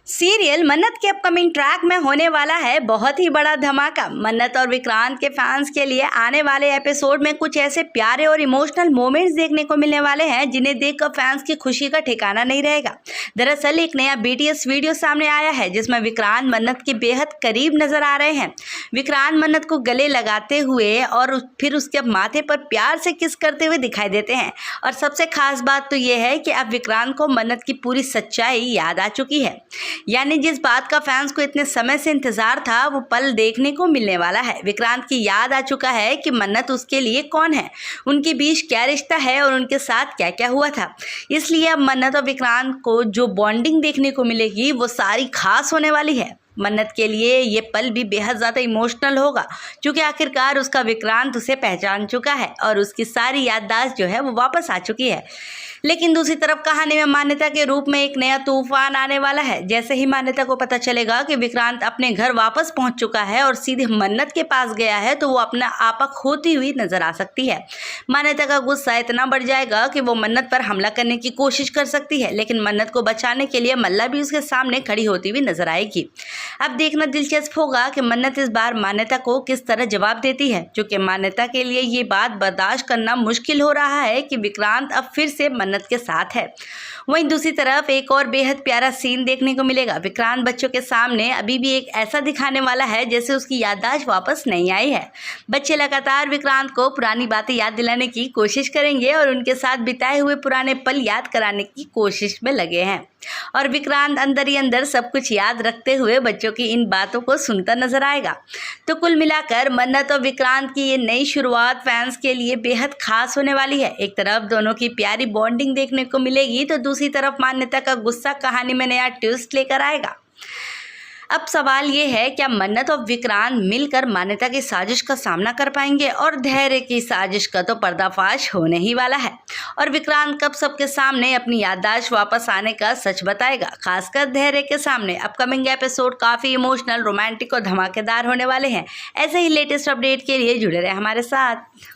Serial मन्नत के upcoming track में होने वाला है बहुत ही बड़ा धमाका। मन्नत और विक्रांत के फैंस के लिए आने वाले एपिसोड में कुछ ऐसे प्यारे और इमोशनल मोमेंट्स देखने को मिलने वाले हैं जिन्हें देखकर फैंस की खुशी का ठिकाना नहीं रहेगा। दरअसल एक नया BTS वीडियो सामने आया है जिसमें विक्रांत मन्नत के बेहद करीब नजर आ रहे हैं। विक्रांत मन्नत को गले लगाते हुए और फिर उसके माथे पर प्यार से किस करते हुए दिखाई देते हैं। और सबसे खास बात तो यह है कि अब विक्रांत को मन्नत की पूरी सच्चाई याद आ चुकी है, यानी जिस बात का फैंस को इतने समय से इंतजार था वो पल देखने को मिलने वाला है। विक्रांत की याद आ चुका है कि मन्नत उसके लिए कौन है, उनके बीच क्या रिश्ता है और उनके साथ क्या क्या हुआ था। इसलिए अब मन्नत और विक्रांत को जो बॉन्डिंग देखने को मिलेगी वो सारी खास होने वाली है। मन्नत के लिए ये पल भी बेहद ज़्यादा इमोशनल होगा क्योंकि आखिरकार उसका विक्रांत उसे पहचान चुका है और उसकी सारी याददाश्त जो है वो वापस आ चुकी है। लेकिन दूसरी तरफ कहानी में मान्यता के रूप में एक नया तूफान आने वाला है। जैसे ही मान्यता को पता चलेगा कि विक्रांत अपने घर वापस पहुंच चुका है और सीधे मन्नत के पास गया है तो वो अपना आपा खोती हुई नजर आ सकती है। मान्यता का गुस्सा इतना बढ़ जाएगा कि वो मन्नत पर हमला करने की कोशिश कर सकती है, लेकिन मन्नत को बचाने के लिए मल्ला भी उसके सामने खड़ी होती हुई नजर आएगी। अब देखना दिलचस्प होगा कि मन्नत इस बार मान्यता को किस तरह जवाब देती है, क्योंकि मान्यता के लिए ये बात बर्दाश्त करना मुश्किल हो रहा है कि विक्रांत अब फिर से मन्नत के साथ है। वहीं दूसरी तरफ एक और बेहद प्यारा सीन देखने को मिलेगा। विक्रांत बच्चों के सामने अभी भी एक ऐसा दिखाने वाला है जैसे उसकी याददाश्त वापस नहीं आई है। बच्चे लगातार विक्रांत को पुरानी बातें याद दिलाने की कोशिश करेंगे और उनके साथ बिताए हुए पुराने पल याद कराने की कोशिश में लगे हैं और विक्रांत अंदर ही अंदर सब कुछ याद रखते हुए बच्चों की इन बातों को सुनता नजर आएगा। तो कुल मिलाकर मन्नत और विक्रांत की ये नई शुरुआत फैंस के लिए बेहद खास होने वाली है। एक तरफ दोनों की प्यारी बॉन्डिंग देखने को मिलेगी तो दूसरी तरफ मान्यता का गुस्सा कहानी में नया ट्विस्ट लेकर आएगा। अब सवाल ये है, क्या मन्नत और विक्रांत मिलकर मान्यता की साजिश का सामना कर पाएंगे और धैर्य की साजिश का तो पर्दाफाश होने ही वाला है और विक्रांत कब सबके सामने अपनी याददाश्त वापस आने का सच बताएगा। खासकर धैर्य के सामने अपकमिंग एपिसोड काफ़ी इमोशनल, रोमांटिक और धमाकेदार होने वाले हैं। ऐसे ही लेटेस्ट अपडेट के लिए जुड़े रहे हमारे साथ।